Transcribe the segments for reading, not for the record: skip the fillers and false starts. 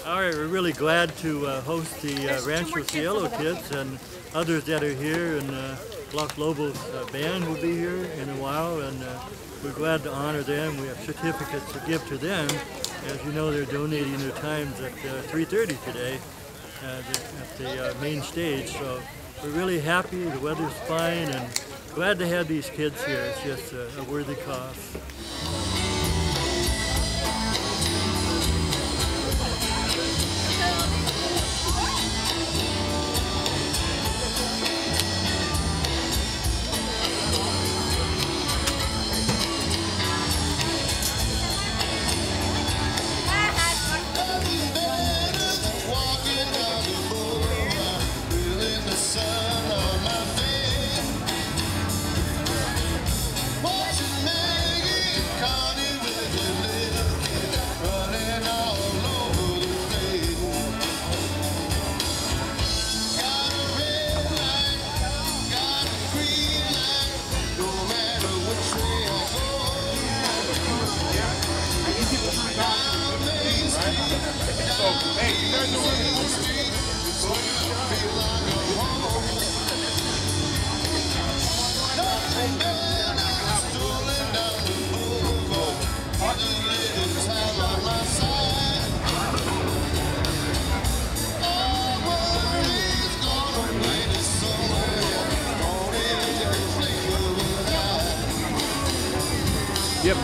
All right, we're really glad to host the Rancho Cielo kids and others that are here, and Los Lobos band will be here in a while, and we're glad to honor them. We have certificates to give to them. As you know, they're donating their times at 3:30 today at the main stage, so we're really happy. The weather's fine, and glad to have these kids here. It's just a worthy cause. Yep.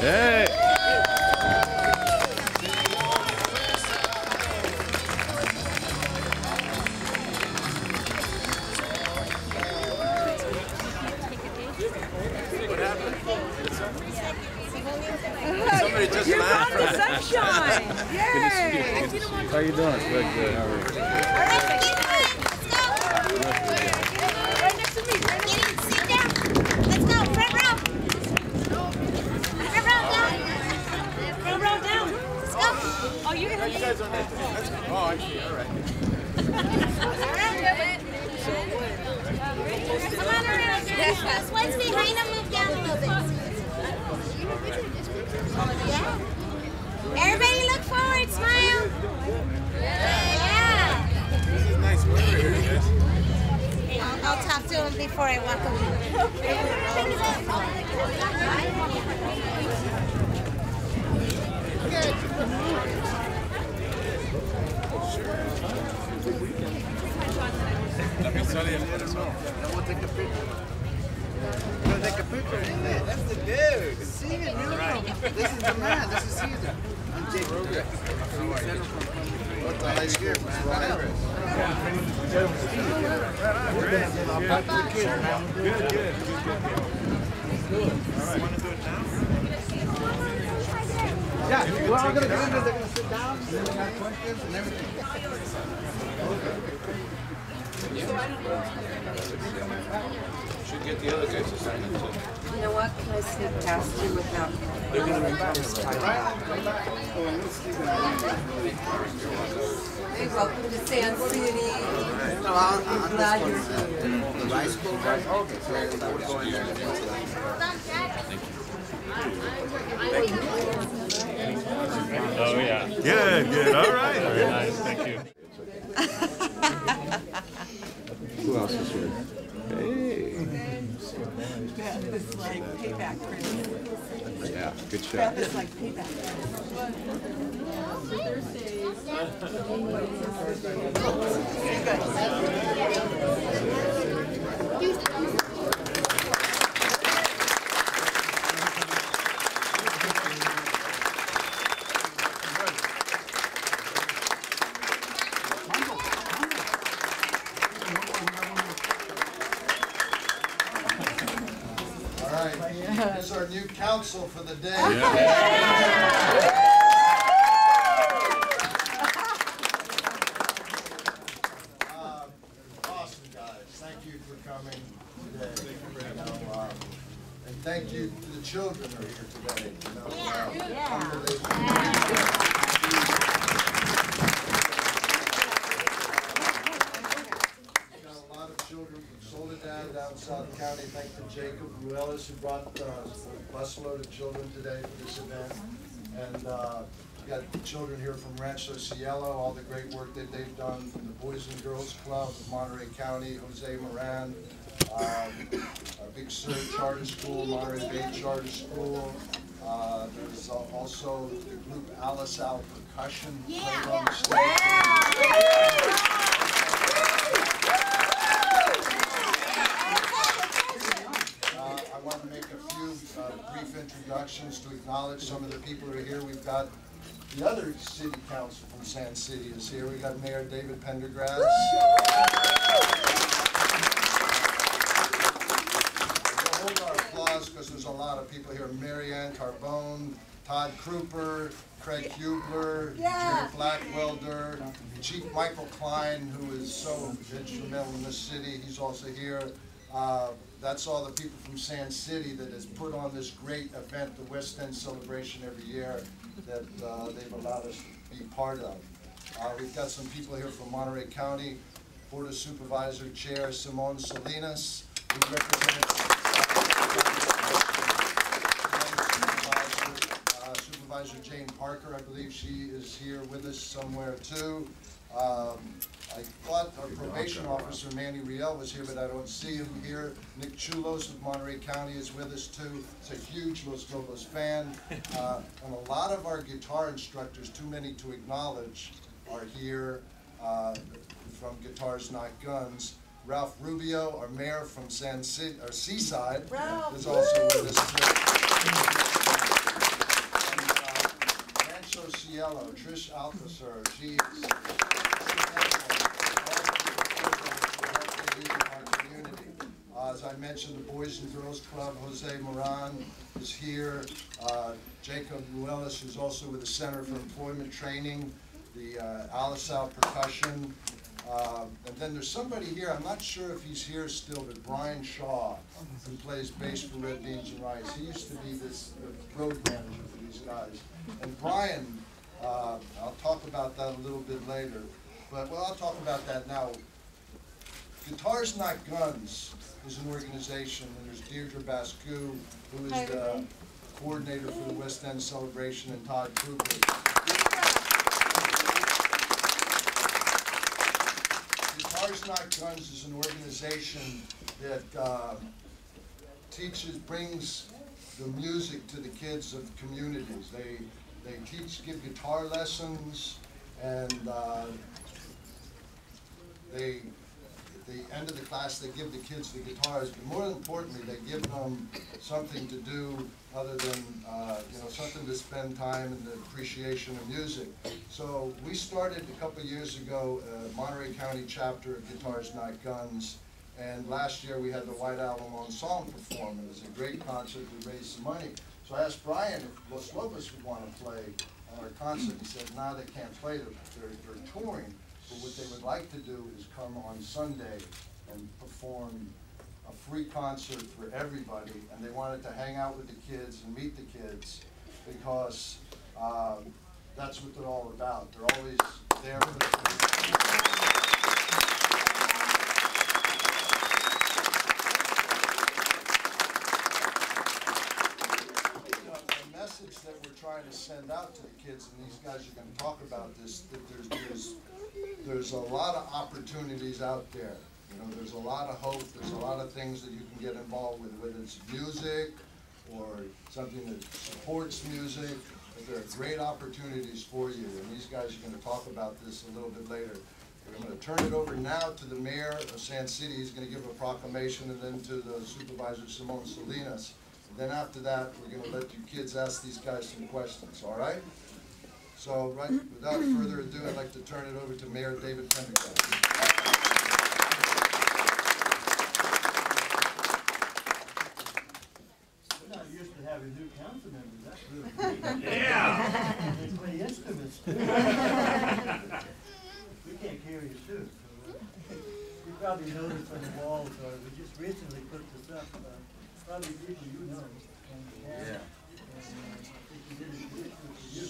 Hey. What happened? Somebody just laughed. You're on the sunshine. Yay! How you doing? Good, good. How are you? Right next to me. Sit down. Let's go. Front row. Front row down. Front row down. Let's go. Oh, you can You guys are next to me. Oh, I see. All right. Come on around. Those ones behind them move down a little bit. Yeah. Everybody look forward. Smile. Yeah. This is nice weather here, guys. I'll talk to him before I walk away. Let me tell you as well. I want to take a picture. You want to take a picture? That's the dude. See it, dude. This is the man. This is Caesar. I'm Jake Roger. What the hell is here, man? I'll pack the kids, man. Good, good. All right. Want to do it now? Yeah, we're all going to get in there. They're going to sit down, and then they got questions and everything. Should get the other guys to sign it too. You know what? Can I sneak past you without? They're going to be back. Hey, welcome to Sand City. No, I'm glad you're here. The rice bowl, right? Okay, so that would go in there. Thank you. Oh, yeah. Good, good. All right. Very nice. Thank you. Who else is here? Hey. Beth is like payback Christmas. Yeah, good shot. Beth is like payback. All right, here's our new council for the day. Awesome, guys. Thank you for coming today. And thank you to the children who are here today. Got a lot of children South County. Thank you to Jacob Ruelas who brought a busload of children today for this event. And we got children here from Rancho Cielo, all the great work that they've done from the Boys and Girls Club of Monterey County, Jose Moran, our Big Sur Charter School, Monterey Bay Charter School. There's also the group Alice Al Percussion played on the stage. I want to make a few brief introductions to acknowledge some of the people who are here. We've got the other city council from Sand City is here. We've got Mayor David Pendergrass. Hold our applause because there's a lot of people here. Marianne Carbone, Todd Kruper, Craig Hubler, Jerry Blackwelder, Chief Michael Klein, who is so instrumental in this city. He's also here. That's all the people from Sand City that has put on this great event, the West End Celebration every year, that they've allowed us to be part of. We've got some people here from Monterey County. Board of Supervisor Chair Simone Salinas, who represents Supervisor Jane Parker. I believe she is here with us somewhere too. I thought our probation officer, Manny Riel, was here, but I don't see him here. Nick Chulos of Monterey County is with us too. He's a huge Los Lobos fan. And a lot of our guitar instructors, too many to acknowledge, are here from Guitars Not Guns. Ralph Rubio, our mayor from Seaside, is also with us too. And, Rancho Cielo, Trish Alcazar, she is as I mentioned, the Boys and Girls Club, Jose Moran is here. Jacob Ruelas, who's also with the Center for Employment Training, the Alice Al Percussion. And then there's somebody here, I'm not sure if he's here still, but Brian Shaw, who plays bass for Red Beans and Rice. He used to be this road manager for these guys. And Brian, I'll talk about that a little bit later, but well, I'll talk about that now. Guitars Not Guns is an organization, and there's Deirdre Bascu, who is the coordinator for the West End Celebration, and Todd Cooper. Guitars Not Guns is an organization that brings the music to the kids of communities. They give guitar lessons, and at the end of the class, they give the kids the guitars, but more importantly, they give them something to do other than, something to spend time in the appreciation of music. So we started a couple of years ago, Monterey County chapter of Guitars Not Guns, and last year we had the White Album on Song perform. It was a great concert. We raised some money. So I asked Brian if Los Lobos would want to play on our concert. He said, no, they can't play. They're touring. But what they would like to do is come on Sunday and perform a free concert for everybody, and they wanted to hang out with the kids and meet the kids because that's what they're all about. They're always there for the kids. The message that we're trying to send out to the kids, and these guys are going to talk about this, that there's a lot of opportunities out there. There's a lot of hope. There's a lot of things that you can get involved with, whether it's music or something that supports music. But there are great opportunities for you, and these guys are going to talk about this a little bit later. I'm going to turn it over now to the mayor of Sand City. He's going to give a proclamation, and then to the supervisor, Simone Salinas. And then after that, we're going to let you kids ask these guys some questions, all right? So, without further ado, I'd like to turn it over to Mayor David Pendergrass. We're not used to having new council members. That's really cool. Yeah! They play instruments too. We can't carry a tune. So, you probably noticed on the walls, we just recently put this up. Probably people you know. And, I think we did it for you.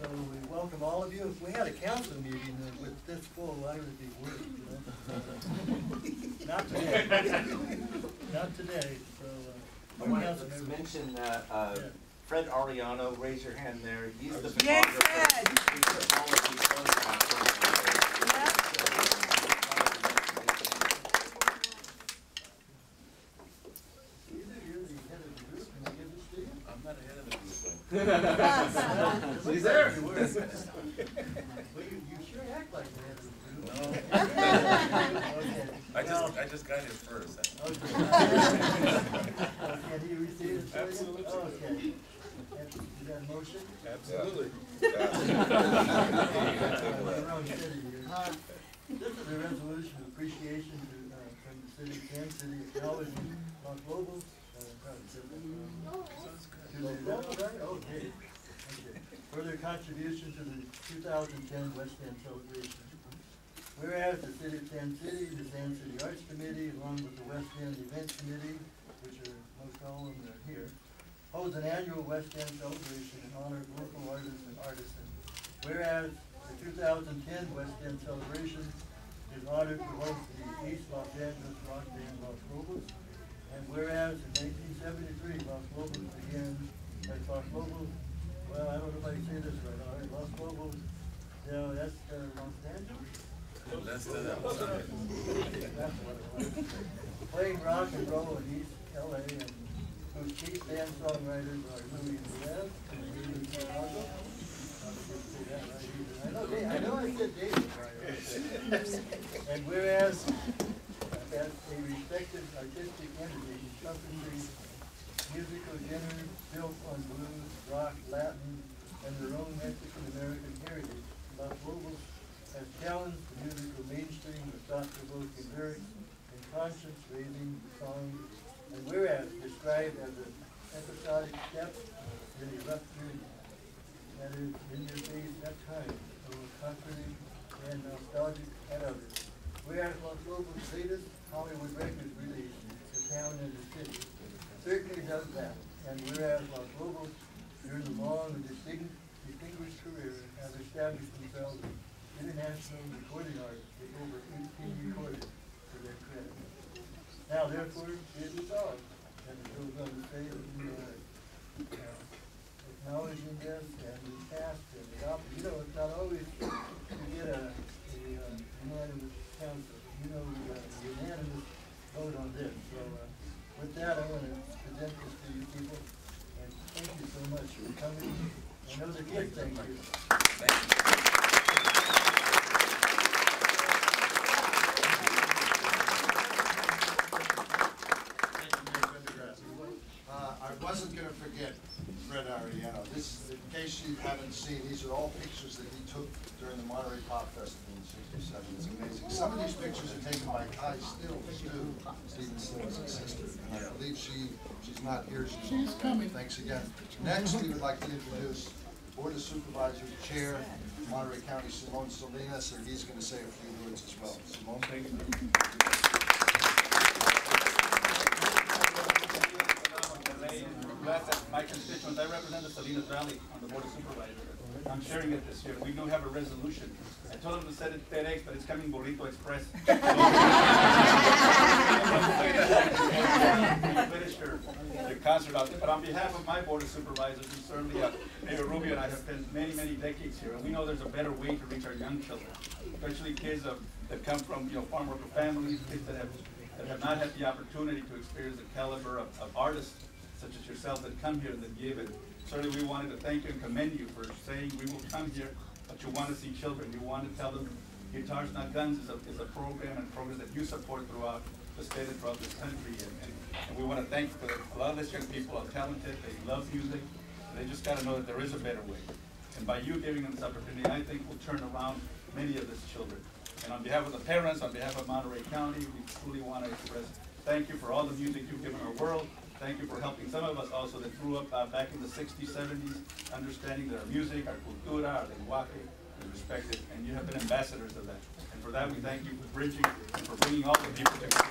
So we welcome all of you. If we had a council meeting with this full, I would be worried, you know. Not today. Not today. So, I wanted to mention Fred Ariano. Raise your hand there. He's the photographer. Yay, Fred! He took all of these photographs. I'm not ahead of the group. He's there. Well, you sure act like the head of the group. I just got here first. Okay. Can you receive it? Absolutely. Okay. Is that a motion? Absolutely. This is a resolution of appreciation from the city of Kansas City, acknowledging Los Lobos. Okay. For their contribution to the 2010 West End celebration. Whereas the City of Kansas City, the Kansas City Arts Committee, along with the West End Events Committee, which are most all of them are here, holds an annual West End celebration in honor of local artists and artisans. Whereas the 2010 West End celebration is honored to host the East Los Angeles rock band Los Lobos. And whereas in 1973 Los Lobos began as Los Lobos, well, I don't know if I can say this right, all right, Los Lobos, no, that's Los Angeles. That's That's what it was. Playing rock and roll in East LA, and whose chief band songwriters are Louis Webb and David Chicago. I know I said David right. And whereas as a respected artistic entity encompassing musical genres built on blues, rock, Latin, and their own Mexican-American heritage, Los Lobos has challenged the musical mainstream with thought-provoking lyrics and conscience-raising songs, and whereas described as an episodic step in a rough journey that is in-your-face at times, though comforting and nostalgic at others. Whereas Los Lobos' latest Hollywood record release, The Town and the City, certainly does that, and whereas Los Lobos, during the long and distinguished career, have established themselves as international recording artists with over 18 recordings to their credit. Now, therefore, it is all, and it goes on to say that we are acknowledging this and we passed and adopted. You know, it's not always to get a unanimous council. You know, unanimous vote on this. So, with that, I want to present this to you people, and thank you so much for coming. I know the kids thank you. I wasn't going to forget Fred Ariano. This, in case you haven't seen, these are all pictures that he took during the Monterey Pop Festival in '67. It's amazing. Some of these pictures are taken by Kai Stills, too, Stephen Stills' sister. And I believe she's not here. She's coming. Thanks again. Next, we would like to introduce Board of Supervisors Chair, Monterey County, Simone Salinas, and he's going to say a few words as well. Simone, thank you. Glad that my constituents, I represent the Salinas Valley on the Board of Supervisors. I'm sharing it this year. We do have a resolution. I told them to send it FedEx, but it's coming Burrito Express. Finish your concert out there. But on behalf of my Board of Supervisors, and certainly Mayor Rubio and I have spent many, many decades here, and we know there's a better way to reach our young children, especially kids that come from farm worker families, kids that have not had the opportunity to experience the caliber of artists such as yourself that come here and that give. And certainly we wanted to thank you and commend you for saying we will come here, but you want to see children. You want to tell them Guitars Not Guns is a program and program that you support throughout the state and throughout this country. And we want to thank you for that. A lot of these young people are talented, they love music, and they just got to know that there is a better way. And by you giving them this opportunity, I think we'll turn around many of these children. And on behalf of the parents, on behalf of Monterey County, we truly want to express thank you for all the music you've given our world. Thank you for helping some of us also that grew up back in the 60s, 70s, understanding that our music, our cultura, our lenguaje is respected, and you have been ambassadors of that. And for that, we thank you for bridging and for bringing all the people together.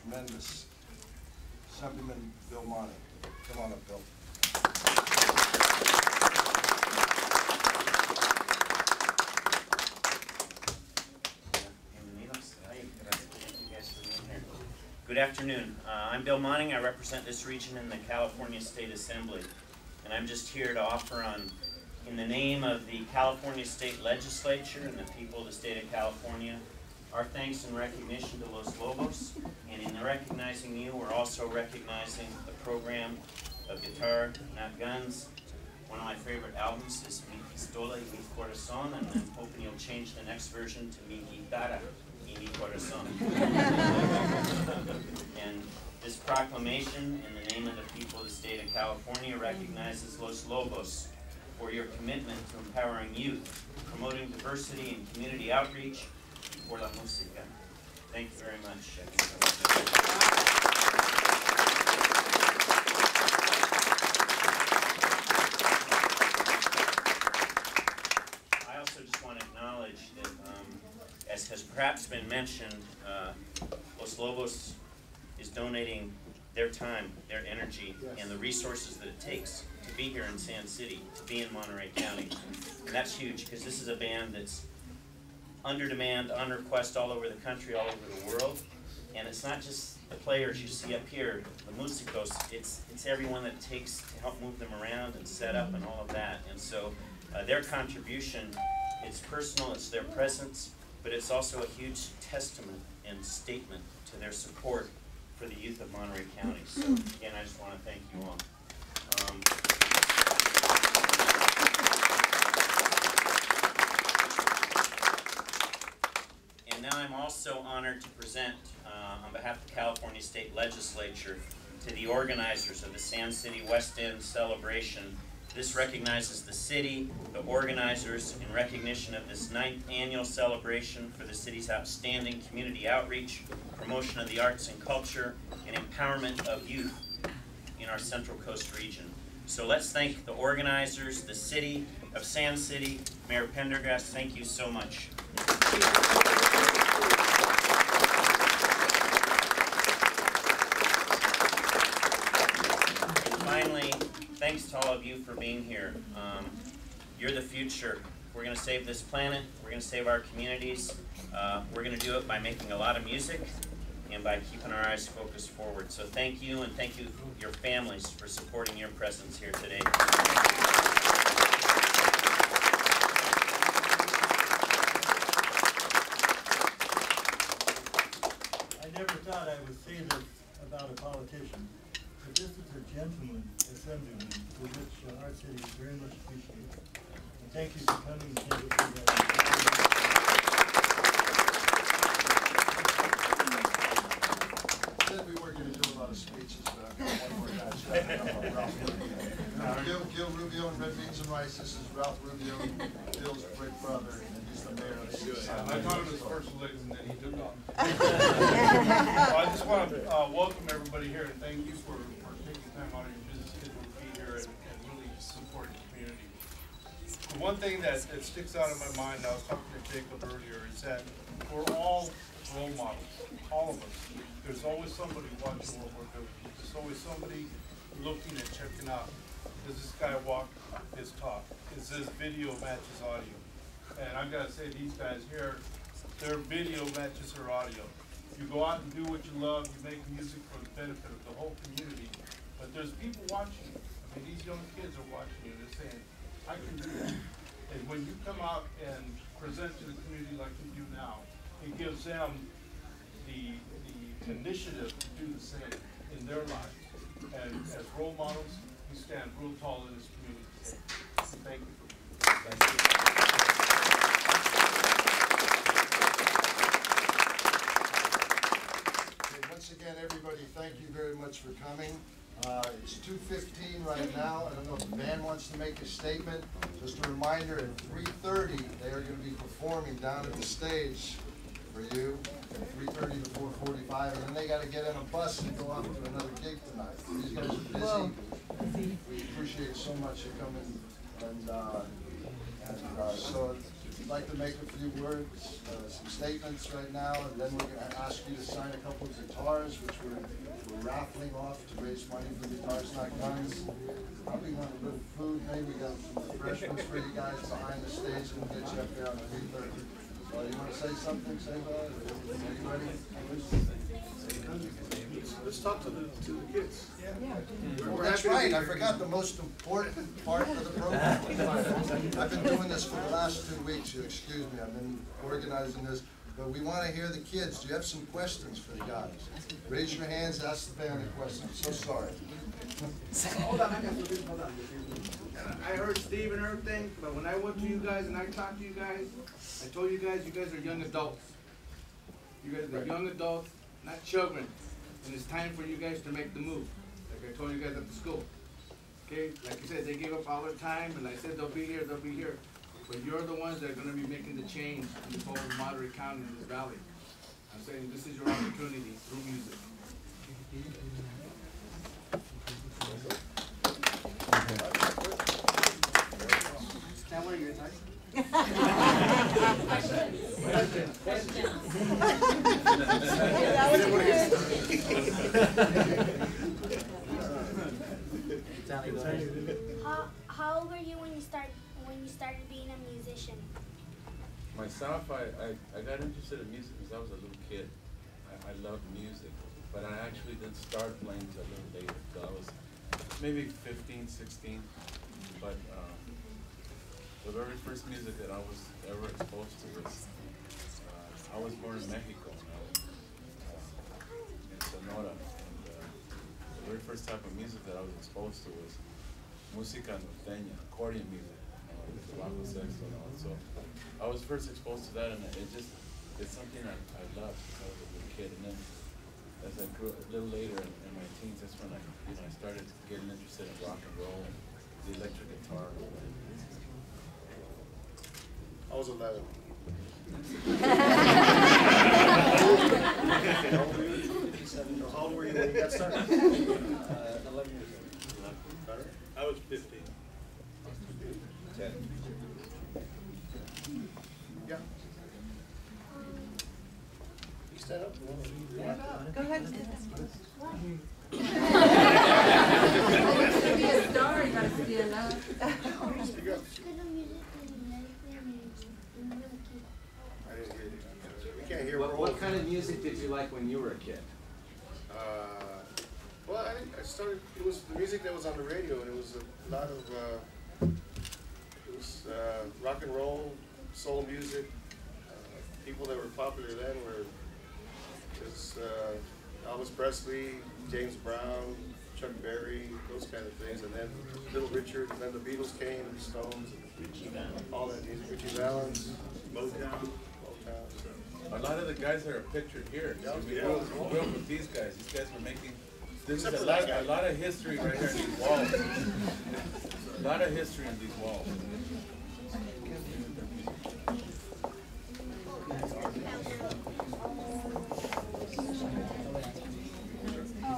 tremendous Assemblyman Bill Monty. Come on up, Bill. Good afternoon. I'm Bill Monty. I represent this region in the California State Assembly. And I'm just here to offer in the name of the California State Legislature and the people of the state of California, our thanks and recognition to Los Lobos. And in recognizing you, we're also recognizing the program of Guitar, Not Guns. One of my favorite albums is Mi Pistola y Mi Corazón, and I'm hoping you'll change the next version to Mi Guitarra y Mi Corazón. And this proclamation, in the name of the people of the state of California, recognizes Los Lobos for your commitment to empowering youth, promoting diversity and community outreach for la música. Thank you very much. I also just want to acknowledge that, as has perhaps been mentioned, Los Lobos is donating their time, their energy, and the resources that it takes to be here in Sand City, to be in Monterey County. And that's huge, because this is a band that's under demand, on request all over the country, all over the world. And it's not just the players you see up here, the musicos, it's everyone that it takes to help move them around and set up and all of that. And so their contribution, it's personal, it's their presence, but it's also a huge testament and statement to their support for the youth of Monterey County. So again, I just want to thank you all. And now I'm also honored to present, on behalf of the California State Legislature, to the organizers of the Sand City West End celebration. This recognizes the city, the organizers, in recognition of this 9th annual celebration for the city's outstanding community outreach, promotion of the arts and culture, and empowerment of youth in our Central Coast region. So let's thank the organizers, the city of Sand City. Mayor Pendergrass, thank you so much. And finally, thanks to all of you for being here. You're the future. We're going to save this planet. We're going to save our communities. We're going to do it by making a lot of music and by keeping our eyes focused forward. So thank you, and thank you, your families, for supporting your presence here today. I never thought I would say this about a politician, but this is a gentleman assemblyman, for which our city very much appreciates. And thank you for coming and thank you for that. Said we weren't going to do a lot of speeches, but I've got one more guy shouting out Ralph Rubio. Gil Rubio and Red Beans and Rice. This is Ralph Rubio, Bill's great brother, and he's the mayor of the city. I thought it was first licks and then he took off. Well, I just want to welcome everybody here and thank you for taking time out of your busy schedule to be here and really support the community. The one thing that sticks out in my mind, I was talking to Jacob earlier, is that we're all role models, all of us. There's always somebody watching what we're doing. There's always somebody looking and checking out. Does this guy walk his talk? Is this video matches audio? And I've got to say, these guys here, their video matches their audio. You go out and do what you love, you make music for the benefit of the whole community, but there's people watching you. I mean, these young kids are watching you, they're saying, I can do that. And when you come out and present to the community like you do now, it gives them the initiative to do the same in their lives. And as role models, we stand real tall in this community today. Thank you for being here. Thank you. Okay, once again, everybody, thank you very much for coming. It's 2:15 right now. I don't know if the band wants to make a statement. Just a reminder, at 3:30, they are going to be performing down at the stage for you, from 3:30 to 4:45, and then they got to get in a bus and go off to another gig tonight. These guys are busy. We appreciate so much you coming, and so like to make a few words, some statements right now, and then we're going to ask you to sign a couple of guitars, which we're raffling off to raise money for Guitars Not Guns. Probably want a little food, maybe we got some refreshments for you guys behind the stage, and we'll get you up there on the reaper. So you want to say something, say that? Anybody? Let's talk to the kids. Well, that's right, I forgot the most important part of the program. I've been doing this for the last 2 weeks, you excuse me, I've been organizing this, but we want to hear the kids. Do you have some questions for the guys? Raise your hands, ask the band a question. I'm so sorry. Hold on, I heard Steve and everything, but when I went to you guys and I talked to you guys, I told you guys are young adults. You guys are young adults, not children. And it's time for you guys to make the move, like I told you guys at the school. Okay, like I said, they gave up all their time, and I said they'll be here. But you're the ones that are going to be making the change in the whole Monterey County in this valley. I'm saying this is your opportunity through music. Now, what are your guitars? How old were you when you started being a musician? Myself, I got interested in music because I was a little kid. I loved music, but I actually didn't start playing until a little later. So I was maybe 15, 16, but the very first music that I was ever exposed to was, I was born in Mexico, in Sonora, and the very first type of music that I was exposed to was música norteña, accordion music, the bajo sexto and all. So I was first exposed to that, and it's something I loved since I was a little kid. And then as I grew a little later in my teens, that's when I started getting interested in rock and roll and the electric guitar. I was 11. How old were you when you got started? 11 years old. I was 15. 10. Yeah. You stand up. Go ahead. To be a star, you gotta stand up. Speak up. We can't hear. What kind of music did you like when you were a kid? Well, I started. It was the music that was on the radio, and it was a lot of. It was rock and roll, soul music. People that were popular then were just Elvis Presley, James Brown, Chuck Berry, those kind of things, and then Little Richard, and then the Beatles came, and the Stones, and all that music. Richie Valens, Motown. A lot of the guys that are pictured here, we grew up with these guys. These guys were making. There's a lot of history right here in these walls. A lot of history in these walls.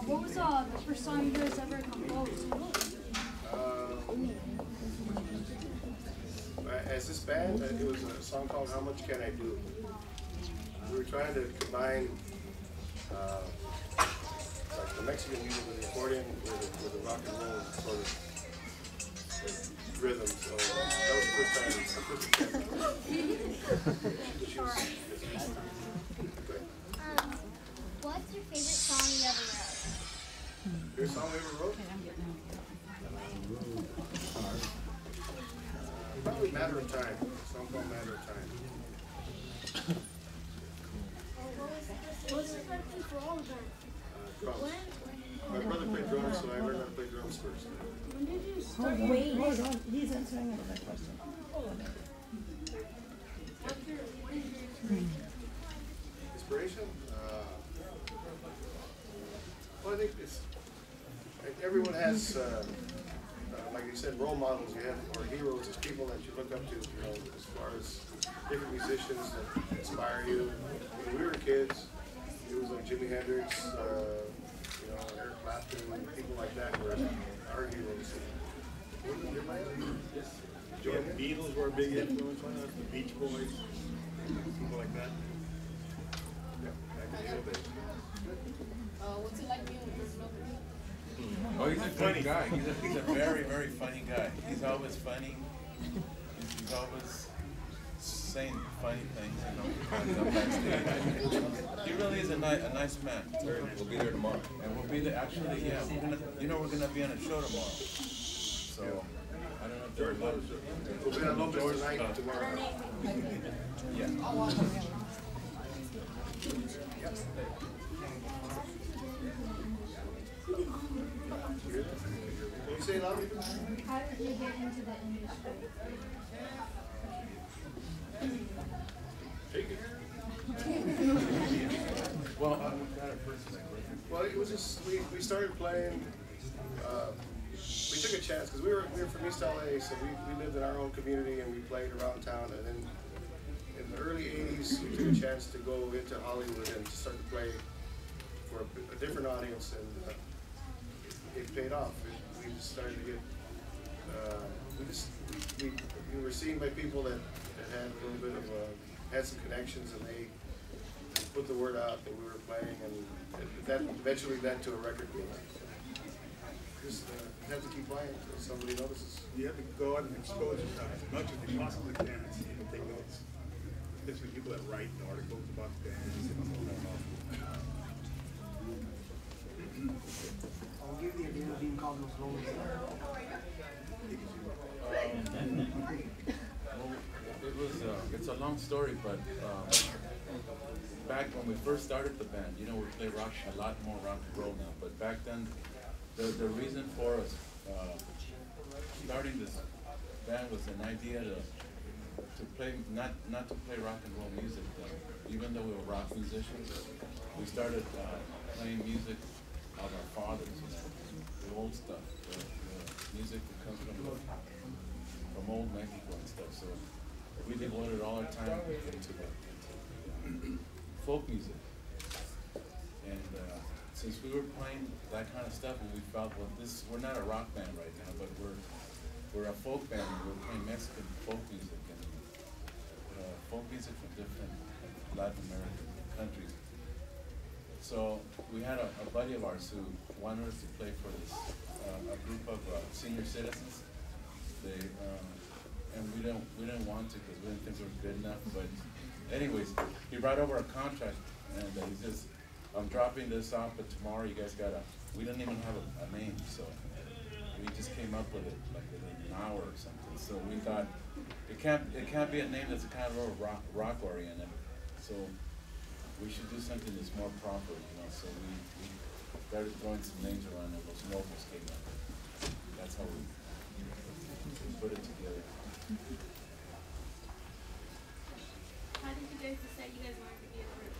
What was the first song you guys ever composed? As this band, it was a song called "How Much Can I Do." We were trying to combine like the Mexican music with the accordion with the rock and roll sort of rhythm. So that was the first time. What's your favorite song you ever wrote? Favorite song we ever wrote? Probably "Matter of Time." A song called "Matter of Time." What's the first thing for all of them? Drums. My brother played drums, so I learned how to play drums first. When did you start? Hold on. He's answering another question. Inspiration? Well, I think it's like everyone has, like you said, role models. You have or heroes as people that you look up to. You know, as far as different musicians that inspire you. When we were kids, it was like Jimi Hendrix, Eric Clapton, people like that were our heroes. The Beatles were a big influence on us, the Beach Boys, people like that. Yeah, back in the old days. What's it like being with Los Lobos? Oh, he's a funny guy. He's a very, very funny guy. He's always funny. He's always saying funny things, you know, backstage. He really is a nice man. We'll be there tomorrow. And we'll be there, actually, yeah, we're gonna be on a show tomorrow. So, I don't know if there's We'll be on Lopez tonight, tomorrow. Yeah. Can you say it louder? How did you get into the industry? Take it. Well, it was just, we started playing, we took a chance, because we were from East LA, so we lived in our own community and we played around town, and then in the early 80s, we took a chance to go into Hollywood and start to play for a different audience, and it paid off. We just started to get, we were seen by people that had a little bit of, had some connections, and they put the word out that we were playing, and that eventually led to a record deal. Just have to keep playing until somebody notices. You have to go out and expose yourself as much as you possibly can and see people take notes. Especially people that write articles about the band. I'll give the idea of being called Los Lobos. It's a long story, but back when we first started the band, you know, we play rock, a lot more rock and roll now, but back then, the reason for us starting this band was an idea to play, not to play rock and roll music, even though we were rock musicians. We started playing music of our fathers, you know, the old stuff, the music that comes from old Mexico and stuff. So we devoted all our time into folk music. And since we were playing that kind of stuff, and we felt, well, we're not a rock band right now, but we're a folk band, and we're playing Mexican folk music and folk music from different Latin American countries. So we had a buddy of ours who wanted us to play for this a group of senior citizens. And we didn't want to because we didn't think we were good enough. But anyways, he brought over a contract, and he says, "I'm dropping this off, but tomorrow you guys gotta." We didn't even have a name, so we just came up with it like in an hour or something. So we thought it can't be a name that's kind of a rock oriented. So we should do something that's more proper, you know. So we started throwing some names around, and Los Lobos came up. That's how we put it together. How did you guys decide you guys wanted to be a group?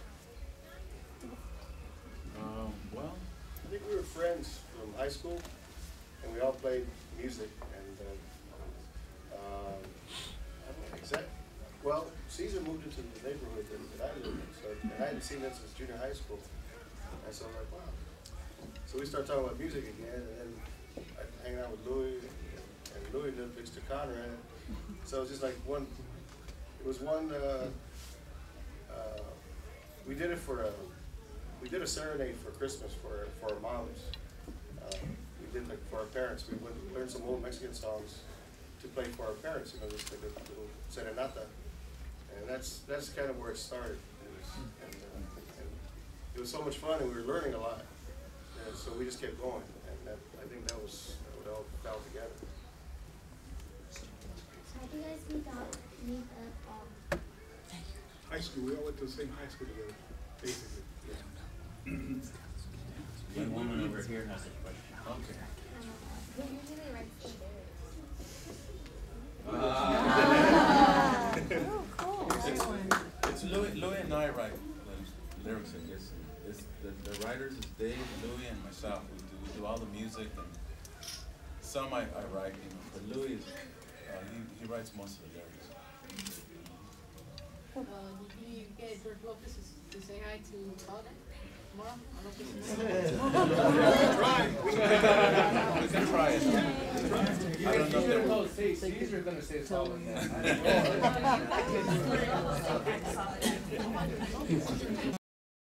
Well, I think we were friends from high school, and we all played music. And I don't know exactly. Well, Caesar moved into the neighborhood that I lived in, so and I hadn't seen him since junior high school. And so I was like, wow. So we started talking about music again, and then I hanging out with Louis, and Louis lived next to Conrad. So it was just like one. It was one. We did it we did a serenade for Christmas for our moms. We did like for our parents. We went to learn some old Mexican songs to play for our parents. You know, just like a little serenata. And that's kind of where it started. And it was so much fun, and we were learning a lot. And so we just kept going, and I think that was what it all fell together. How do you guys meet up? High school, we all went to the same high school together, basically. The woman over here has a question. Okay. Who usually writes the lyrics? Oh, cool. It's Louis and I write the lyrics, I guess. The writers is Dave, Louis, and myself. We do all the music, and some I write, you know. But Louis is, he writes most of the lyrics. Did you get George Lopez to say hi to Paula tomorrow? We can try it. I don't know if they will. Caesar's gonna say it's all in there.